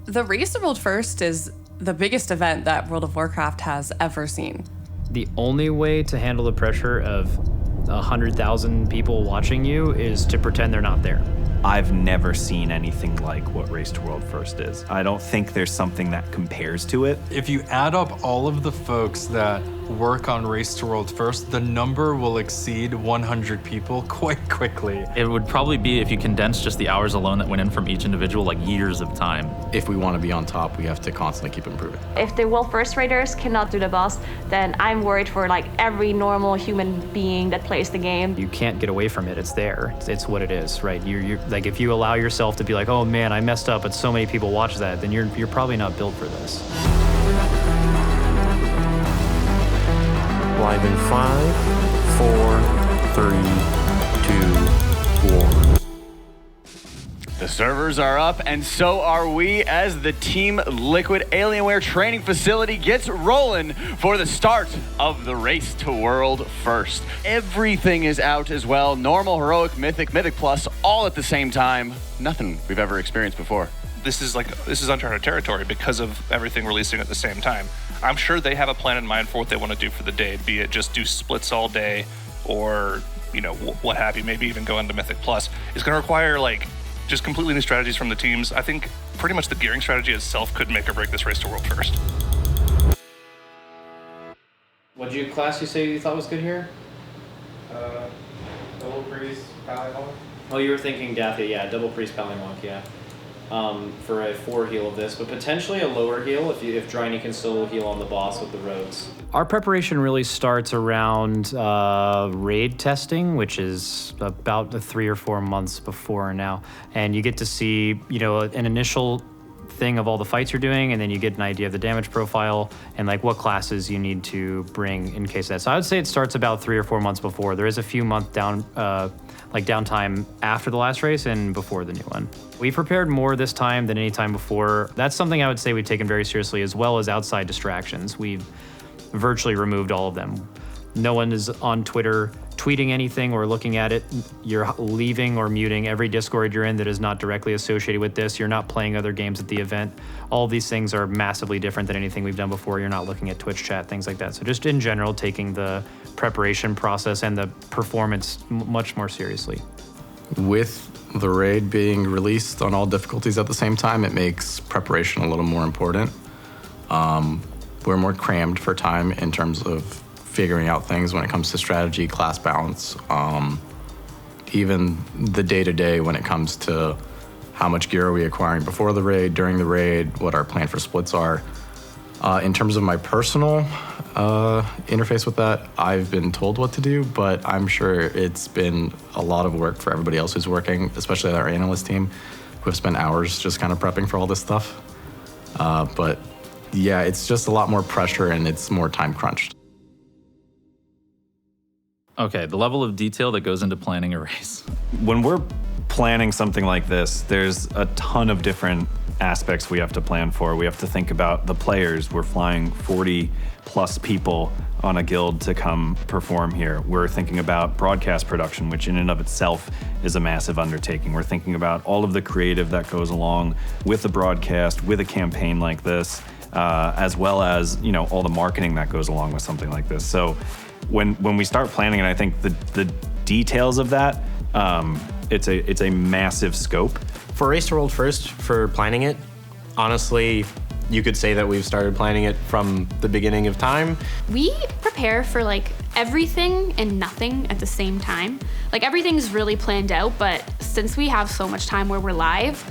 The Race to World First is the biggest event that World of Warcraft has ever seen. The only way to handle the pressure of 100,000 people watching you is to pretend they're not there. I've never seen anything like what Race to World First is. I don't think there's something that compares to it. If you add up all of the folks that work on Race to World First, the number will exceed 100 people quite quickly. It would probably be, if you condense just the hours alone that went in from each individual, like years of time. If we want to be on top, we have to constantly keep improving. If the World First raiders cannot do the boss, then I'm worried for like every normal human being that plays the game. You can't get away from it. It's there. It's what it is, right? You're like, if you allow yourself to be like, oh man, I messed up, but so many people watch that, then you're probably not built for this. Live in 5, 4, 3, 2, 1. The servers are up, and so are we, as the Team Liquid Alienware training facility gets rolling for the start of the Race to World First. Everything is out as well. Normal, heroic, mythic, mythic plus, all at the same time. Nothing we've ever experienced before. This is uncharted territory because of everything releasing at the same time. I'm sure they have a plan in mind for what they want to do for the day, be it just do splits all day or, what have you, maybe even go into Mythic Plus. It's going to require just completely new strategies from the teams. I think pretty much the gearing strategy itself could make or break this Race to World First. What class you say you thought was good here? Double Priest, Pally Monk. Oh, you were thinking Dathia, yeah, double Priest, Pally Monk, yeah. For a 4 heal of this, but potentially a lower heal if Dryny can still heal on the boss with the rogues. Our preparation really starts around raid testing, which is about 3 or 4 months before now. And you get to see, an initial thing of all the fights you're doing, and then you get an idea of the damage profile and what classes you need to bring in case of that. So I would say it starts about 3 or 4 months before. There is a few month downtime after the last race and before the new one. We prepared more this time than any time before. That's something I would say we've taken very seriously, as well as outside distractions. We've virtually removed all of them. No one is on Twitter tweeting anything or looking at it. You're leaving or muting every Discord you're in that is not directly associated with this. You're not playing other games at the event. All of these things are massively different than anything we've done before. You're not looking at Twitch chat, things like that. So just in general, taking the preparation process and the performance much more seriously. With the raid being released on all difficulties at the same time, it makes preparation a little more important. We're more crammed for time in terms of figuring out things when it comes to strategy, class balance, even the day-to-day when it comes to how much gear are we acquiring before the raid, during the raid, what our plan for splits are. In terms of my personal interface with that, I've been told what to do, but I'm sure it's been a lot of work for everybody else who's working, especially our analyst team, who have spent hours just kind of prepping for all this stuff. But yeah, it's just a lot more pressure and it's more time crunched. Okay, the level of detail that goes into planning a race. When we're planning something like this, there's a ton of different aspects we have to plan for. We have to think about the players. We're flying 40 plus people on a guild to come perform here. We're thinking about broadcast production, which in and of itself is a massive undertaking. We're thinking about all of the creative that goes along with the broadcast, with a campaign like this, as well as all the marketing that goes along with something like this. So when we start planning, and I think the details of that, it's a massive scope. For Race to World First, for planning it, honestly, you could say that we've started planning it from the beginning of time. We prepare for everything and nothing at the same time. Everything's really planned out, but since we have so much time where we're live,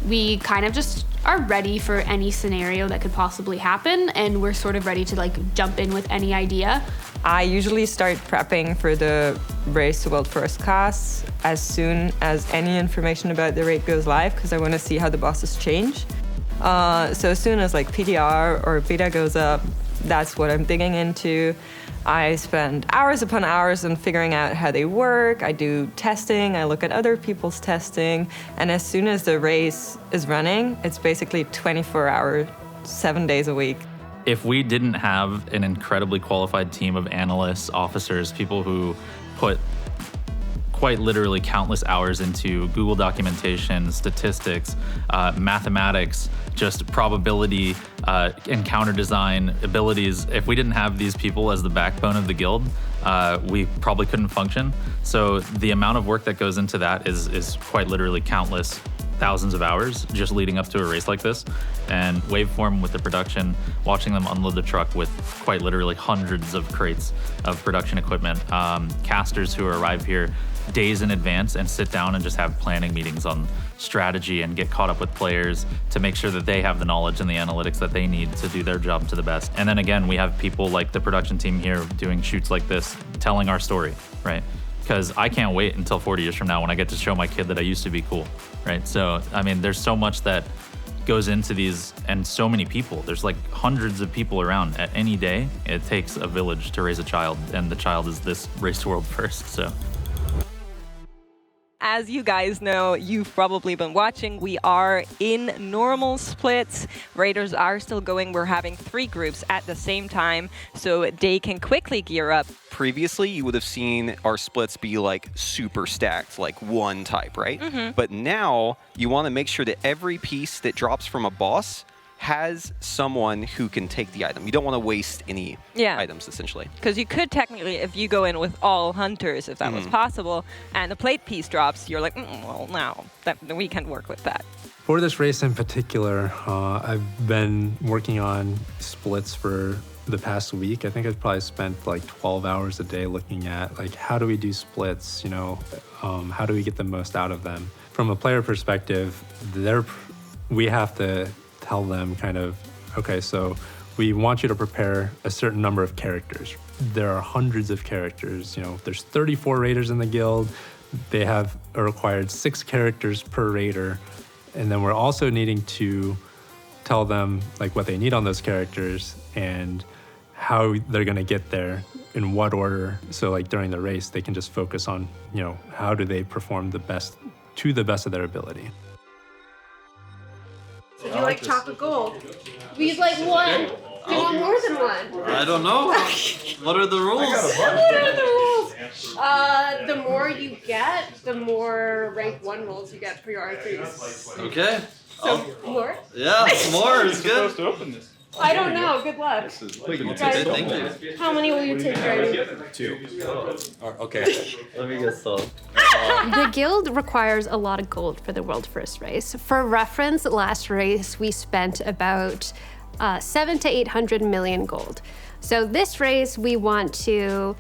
we kind of just are ready for any scenario that could possibly happen, and we're sort of ready to jump in with any idea. I usually start prepping for the Race to World First class as soon as any information about the raid goes live, because I want to see how the bosses change. So as soon as PTR or beta goes up, that's what I'm digging into. I spend hours upon hours on figuring out how they work. I do testing, I look at other people's testing, and as soon as the race is running, it's basically 24 hours, 7 days a week. If we didn't have an incredibly qualified team of analysts, officers, people who put quite literally countless hours into Google documentation, statistics, mathematics, just probability, encounter design, abilities. If we didn't have these people as the backbone of the guild, we probably couldn't function. So the amount of work that goes into that is quite literally countless, thousands of hours just leading up to a race like this. And Waveform with the production, watching them unload the truck with quite literally hundreds of crates of production equipment, casters who arrive here days in advance and sit down and just have planning meetings on strategy and get caught up with players to make sure that they have the knowledge and the analytics that they need to do their job to the best. And then again, we have people like the production team here doing shoots like this, telling our story, right? Because I can't wait until 40 years from now when I get to show my kid that I used to be cool, right? So, I mean, there's so much that goes into these and so many people. There's like hundreds of people around at any day. It takes a village to raise a child, and the child is this Race to World first, so. As you guys know, you've probably been watching, we are in normal splits. Raiders are still going. We're having 3 groups at the same time, so they can quickly gear up. Previously, you would have seen our splits be like super stacked, like one type, right? But now you want to make sure that every piece that drops from a boss has someone who can take the item. You don't want to waste any items, essentially. Because you could technically, if you go in with all hunters, if that was possible, and the plate piece drops, you're like, well, no, we can't work with that. For this race in particular, I've been working on splits for the past week. I think I've probably spent like 12 hours a day looking at like, how do we do splits? You know, how do we get the most out of them? From a player perspective, we have to tell them kind of, okay, so we want you to prepare a certain number of characters. There are hundreds of characters. You know, there's 34 raiders in the guild. They have a required 6 characters per raider. And then we're also needing to tell them like what they need on those characters and how they're going to get there, in what order. So like during the race, they can just focus on, you know, how do they perform the best to the best of their ability. So do you like chocolate gold? We'd like one. Do you want more than one? I don't know. What are the rules? What are the rules? The more you get, the more rank 1 rolls you get for your R3s. Okay. So, more? Yeah, more is good. Supposed to open this. I don't know. Good luck. Okay, thank you. How many will you take, Jeremy? 2. Okay. Let me get some. The guild requires a lot of gold for the world first race. For reference, last race we spent about 700 to 800 million gold. So this race we want to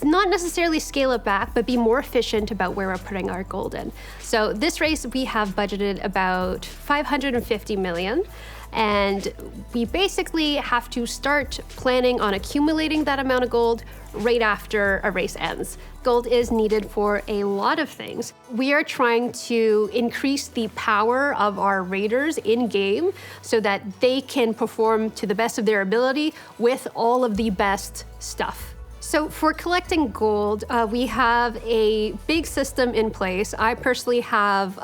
not necessarily scale it back, but be more efficient about where we're putting our gold in. So this race we have budgeted about 550 million. And we basically have to start planning on accumulating that amount of gold right after a race ends. Gold is needed for a lot of things. We are trying to increase the power of our raiders in-game so that they can perform to the best of their ability with all of the best stuff. So for collecting gold, we have a big system in place. I personally have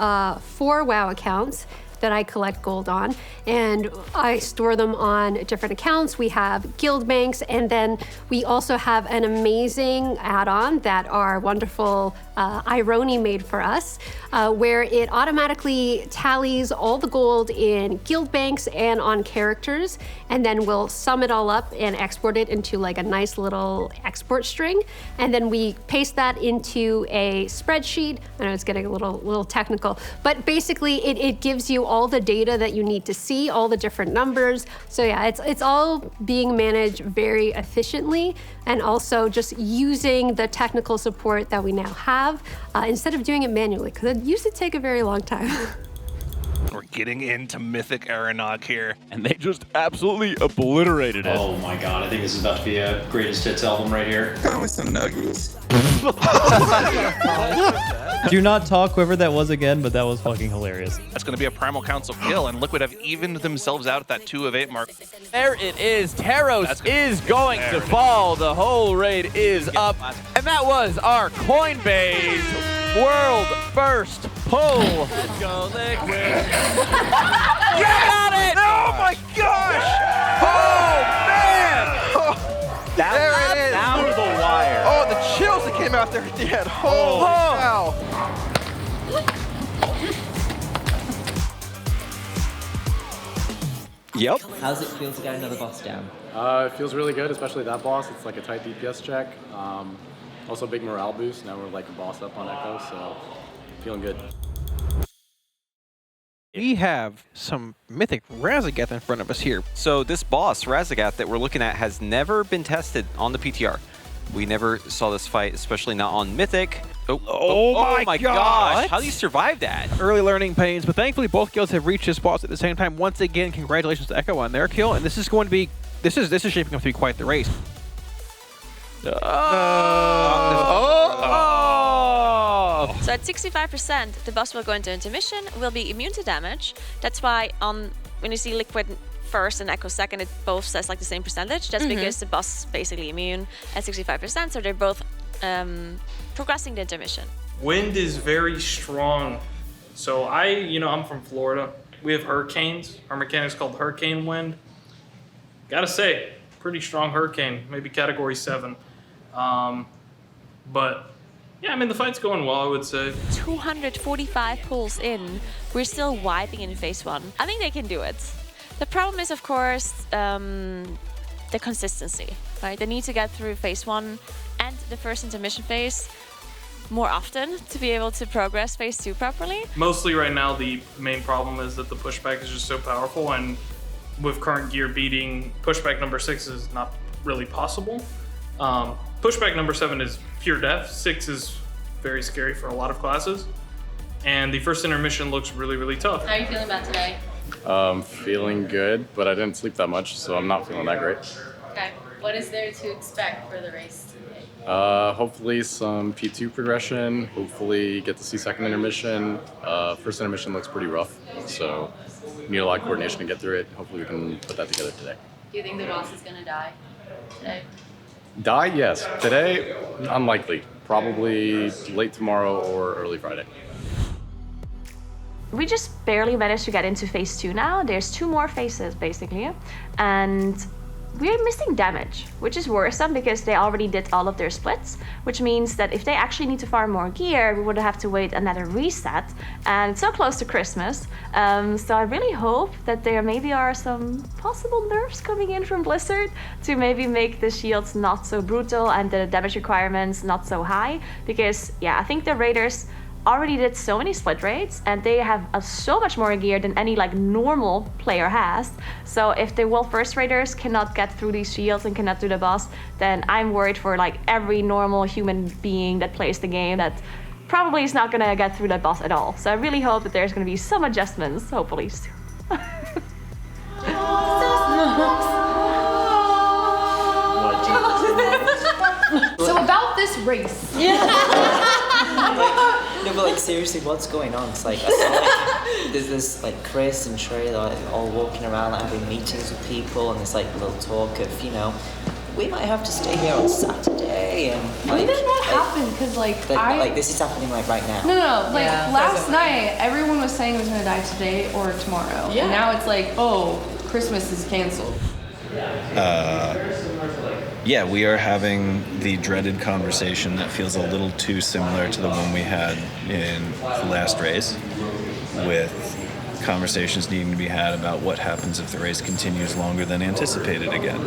4 WoW accounts that I collect gold on, and I store them on different accounts. We have guild banks, and then we also have an amazing add-on that our wonderful Ironi made for us, where it automatically tallies all the gold in guild banks and on characters, and then we'll sum it all up and export it into like a nice little export string, and then we paste that into a spreadsheet. I know it's getting a little technical, but basically it gives you all the data that you need to see, all the different numbers. So yeah, it's all being managed very efficiently, and also just using the technical support that we now have instead of doing it manually, because it used to take a very long time. We're getting into Mythic Aeronaut here. And they just absolutely obliterated it. Oh my god, I think this is about to be a greatest hits album right here. That was some nuggies. Do not talk whoever that was again, but that was fucking hilarious. That's going to be a Primal Council kill, and Liquid have evened themselves out at that 2 of 8 mark. There it is. Taros is going to fall. The whole raid is up. And that was our Coinbase world first pull. Let's go, Liquid. You got it! Oh my gosh! Oh, man! There it is! Down to the wire. Oh, the chills that came out Warcraft, they're dead. Oh, wow. Yep. How does it feel to get another boss down? It feels really good, especially that boss. It's like a tight DPS check. Also big morale boost. Now we're like a boss up on Echo, so feeling good. We have some mythic Razagath in front of us here. So this boss, Razagath, that we're looking at has never been tested on the PTR. We never saw this fight, especially not on Mythic. Oh my gosh. How do you survive that? Early learning pains, but thankfully both guilds have reached this boss at the same time. Once again, congratulations to Echo on their kill, and this is going to be, this is shaping up to be quite the race. So at 65%, the boss will go into intermission, will be immune to damage. That's why when you see Liquid first and Echo second, it both says like the same percentage. That's because the boss is basically immune at 65%, so they're both progressing the intermission. Wind is very strong. So I'm from Florida. We have hurricanes. Our mechanic's called hurricane wind. Gotta say, pretty strong hurricane, maybe category 7. But yeah, the fight's going well, I would say. 245 pulls in, we're still wiping in phase 1. I think they can do it. The problem is, of course, the consistency, right? They need to get through phase 1 and the first intermission phase more often to be able to progress phase 2 properly. Mostly right now, the main problem is that the pushback is just so powerful, and with current gear, beating pushback number 6 is not really possible. Pushback number 7 is pure death. 6 is very scary for a lot of classes. And the first intermission looks really, really tough. How are you feeling about today? Feeling good, but I didn't sleep that much, so I'm not feeling that great. Okay. What is there to expect for the race today? Hopefully some P2 progression, hopefully get to see second intermission. First intermission looks pretty rough, so we need a lot of coordination to get through it. Hopefully we can put that together today. Do you think the boss is gonna die today? Die, yes. Today, unlikely. Probably late tomorrow or early Friday. We just barely managed to get into phase 2 now. There's 2 more phases, basically. And we're missing damage, which is worrisome because they already did all of their splits, which means that if they actually need to farm more gear, we would have to wait another reset. And it's so close to Christmas. So I really hope that there maybe are some possible nerfs coming in from Blizzard to maybe make the shields not so brutal and the damage requirements not so high. Because, yeah, I think the Raiders already did so many split raids and they have so much more gear than any normal player has. So if the World First Raiders cannot get through these shields and cannot do the boss, then I'm worried for every normal human being that plays the game that probably is not gonna get through that boss at all. So I really hope that there's gonna be some adjustments, hopefully soon. So about this race. No, but seriously, what's going on? It's I saw there's this Chris and Trey all walking around having meetings with people, and this little talk of we might have to stay here on Saturday and When did that happen? Because this is happening right now. No. Last night everyone was saying it was gonna die today or tomorrow. Yeah. And now it's Christmas is canceled. Yeah, we are having the dreaded conversation that feels a little too similar to the one we had in the last race, with conversations needing to be had about what happens if the race continues longer than anticipated again,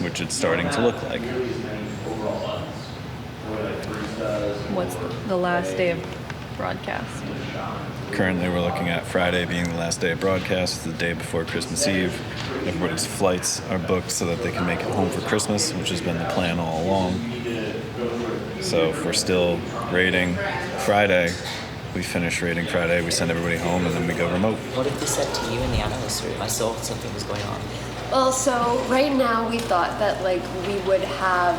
which it's starting to look like. What's the last day of broadcast? Currently, we're looking at Friday being the last day of broadcast, the day before Christmas Eve. Everybody's flights are booked so that they can make it home for Christmas, which has been the plan all along. So if we're still raiding Friday, we finish raiding Friday, we send everybody home, and then we go remote. What did they said to you in the analyst room? I saw something was going on. Well, so right now we thought that we would have,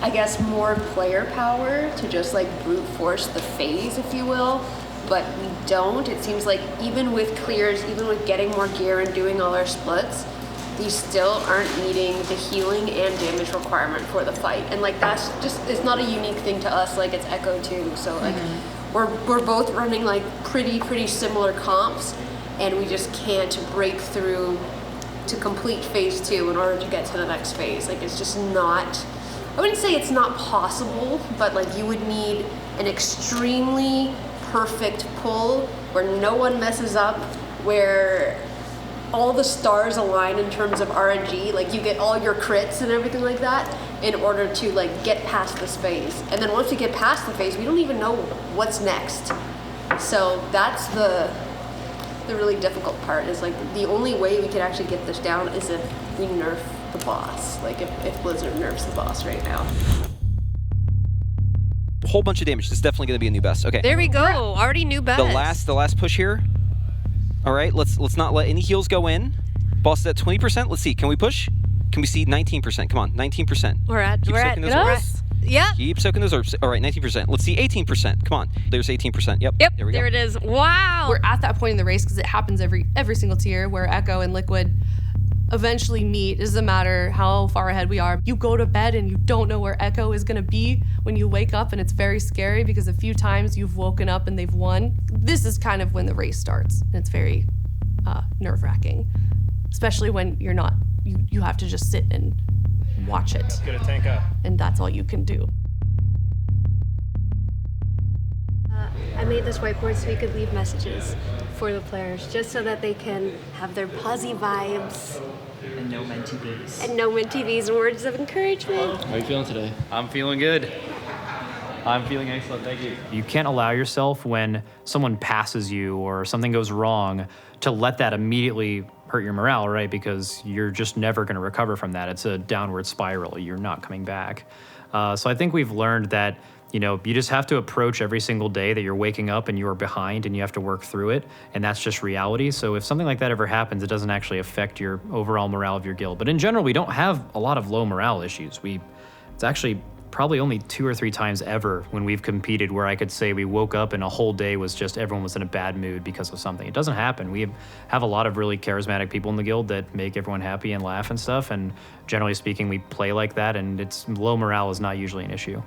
I guess, more player power to just brute force the phase, if you will. But we don't. It seems like even with clears, even with getting more gear and doing all our splits, these still aren't meeting the healing and damage requirement for the fight. And that's just, it's not a unique thing to us, it's Echo too. So we're both running pretty similar comps, and we just can't break through to complete phase 2 in order to get to the next phase. It's just not I wouldn't say it's not possible, but like you would need an extremely perfect pull where no one messes up, where all the stars align in terms of RNG, like you get all your crits and everything like that in order to like get past this phase. And then once we get past the phase, we don't even know what's next. So that's the really difficult part, is like the only way we can actually get this down is if we nerf the boss, like if Blizzard nerfs the boss right now. A whole bunch of damage. This is definitely going to be a new best. Okay. There we go. Already new best. The last push here. All right, let's not let any heals go in. Boss is at 20%. Let's see. Can we push? Can we see 19%? Come on, 19%. We're at orbs. Yeah. Keep soaking those orbs. All right, 19%. Let's see 18%. Come on. There's 18%. Yep. There we go. There it is. Wow. We're at that point in the race because it happens every single tier where Echo and Liquid eventually meet. It doesn't matter how far ahead we are. You go to bed and you don't know where Echo is going to be when you wake up, and it's very scary because a few times you've woken up and they've won. This is kind of when the race starts, and it's very nerve-wracking, especially when you're not, you have to just sit and watch it. Good at tank up. And that's all you can do. I made this whiteboard so we could leave messages for the players, just so that they can have their posy vibes. And no Menti Bs. And no Menti Bs and words of encouragement. How are you feeling today? I'm feeling good. I'm feeling excellent, thank you. You can't allow yourself when someone passes you or something goes wrong to let that immediately hurt your morale, right? Because you're just never going to recover from that. It's a downward spiral. You're not coming back. So I think we've learned that, you know, you just have to approach every single day that you're waking up and you're behind and you have to work through it. And that's just reality. So if something like that ever happens, it doesn't actually affect your overall morale of your guild. But in general, we don't have a lot of low morale issues. It's actually probably only 2 or 3 times ever when we've competed where I could say we woke up and a whole day was just everyone was in a bad mood because of something. It doesn't happen. We have a lot of really charismatic people in the guild that make everyone happy and laugh and stuff. And generally speaking, we play like that, and it's low morale is not usually an issue.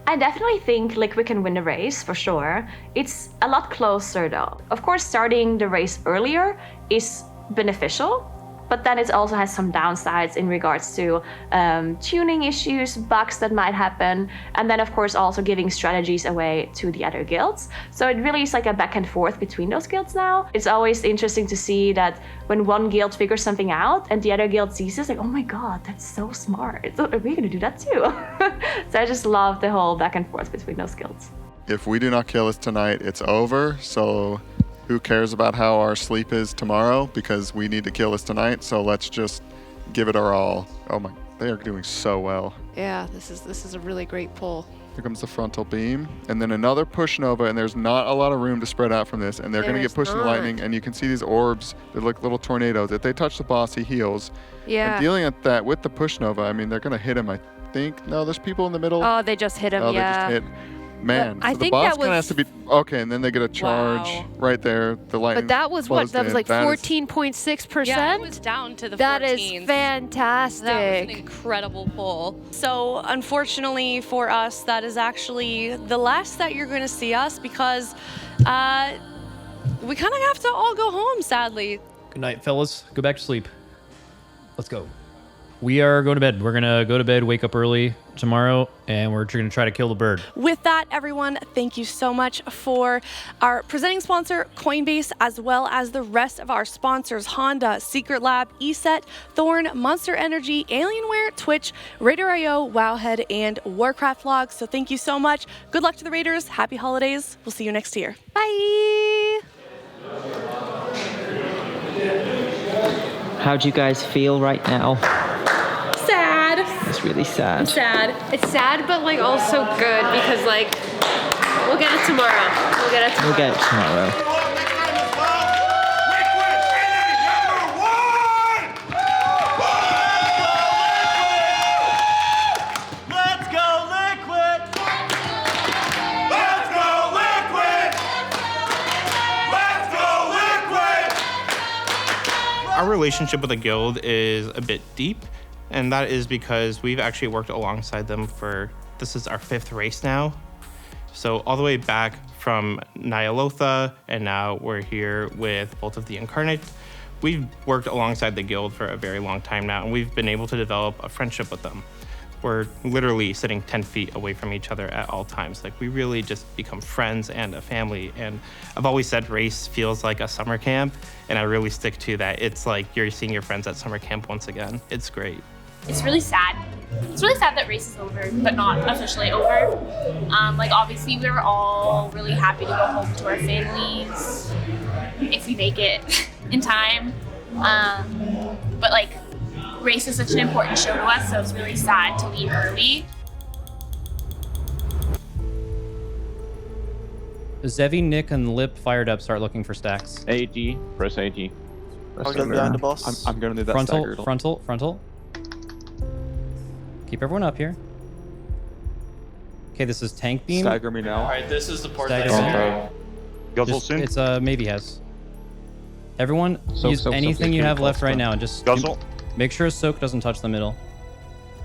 I definitely think Liquid can win the race, for sure. It's a lot closer though. Of course, starting the race earlier is beneficial, but then it also has some downsides in regards to tuning issues, bugs that might happen, and then of course also giving strategies away to the other guilds. So it really is like a back and forth between those guilds now. It's always interesting to see that when one guild figures something out and the other guild sees this, like, oh my god, that's so smart. So are we gonna do that too? So I just love the whole back and forth between those guilds. If we do not kill this tonight, it's over. So who cares about how our sleep is tomorrow? Because we need to kill this tonight. So let's just give it our all. Oh my, they are doing so well. Yeah, this is a really great pull. Here comes the frontal beam, and then another push nova, and there's not a lot of room to spread out from this, and they're going to get pushed in the lightning, and you can see these orbs, they're like little tornadoes. If they touch the boss, he heals. Yeah. And dealing with that with the push nova, I mean, they're going to hit him, I think. No, there's people in the middle. Oh, they just hit him, yeah. They just hit. Man, I so think the boss that kind of has to be, okay, and then they get a charge right there, the lightning. But that was what? That was like 14.6%? Yeah, it was down to the 14s. That is fantastic. That was an incredible pull. So unfortunately for us, that is actually the last that you're going to see us because we kind of have to all go home, sadly. Good night, fellas. Go back to sleep. Let's go. We are going to bed. We're going to go to bed, wake up early tomorrow, and we're going to try to kill the bird. With that, everyone, thank you so much for our presenting sponsor, Coinbase, as well as the rest of our sponsors, Honda, Secret Lab, ESET, Thorn, Monster Energy, Alienware, Twitch, Raider.io, Wowhead, and Warcraft Logs. So thank you so much. Good luck to the Raiders. Happy holidays. We'll see you next year. Bye. How do you guys feel right now? Sad. It's really sad. It's sad. It's sad, but like also good because like we'll get it tomorrow. We'll get it tomorrow. We'll get it tomorrow. Our relationship with the guild is a bit deep, and that is because we've actually worked alongside them this is our 5th race now. So all the way back from Nyalotha, and now we're here with Bolt of the Incarnate. We've worked alongside the guild for a very long time now, and we've been able to develop a friendship with them. we're literally sitting 10 feet away from each other at all times. Like, we really just become friends and a family. And I've always said race feels like a summer camp, and I really stick to that. It's like you're seeing your friends at summer camp once again. It's great. It's really sad. It's really sad that race is over, but not officially over. Like, obviously, we were all really happy to go home to our families if we make it in time. But like, race is such an important show to us, so it's really sad to leave early. Zevi, Nick, and Lip fired up. Start looking for stacks. AG. Press AG. I'll get behind the boss. I'm gonna do that staggered. Frontal. Keep everyone up here. Okay, this is tank beam. Stagger me now. All right, this is the part Stagger that Guzzle soon? It's maybe has. Everyone, use anything you have left right now and just Guzzle. Make sure soak doesn't touch the middle.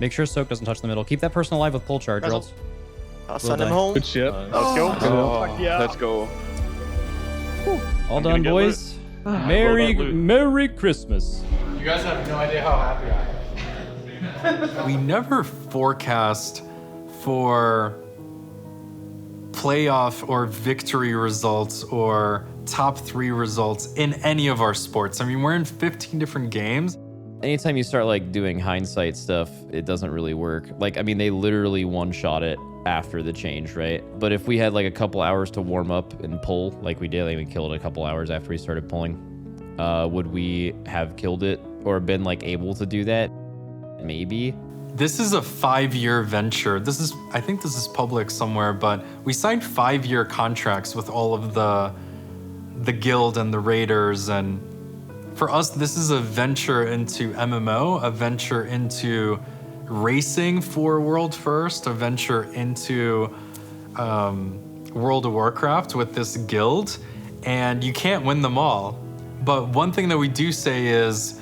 Make sure soak doesn't touch the middle. Keep that person alive with pull charge, or else. I'll send him home. Good shit. Let's go. Let's go. All done, boys. Merry Christmas. You guys have no idea how happy I am. We never forecast for playoff or victory results or top 3 results in any of our sports. I mean, we're in 15 different games. Anytime you start like doing hindsight stuff, it doesn't really work. Like, I mean, they literally one-shot it after the change, right? But if we had like a couple hours to warm up and pull, like we did, like we killed a couple hours after we started pulling, would we have killed it or been like able to do that? Maybe. This is a 5-year venture. I think this is public somewhere, but we signed 5-year contracts with all of the guild and the raiders, and for us, this is a venture into MMO, a venture into racing for World First, a venture into World of Warcraft with this guild, and you can't win them all. But one thing that we do say is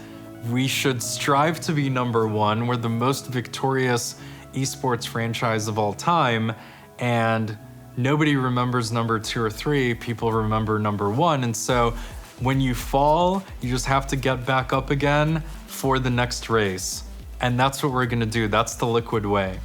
we should strive to be number 1. We're the most victorious esports franchise of all time, and nobody remembers number 2 or 3. People remember number 1, and so when you fall, you just have to get back up again for the next race. And that's what we're gonna do. That's the Liquid way.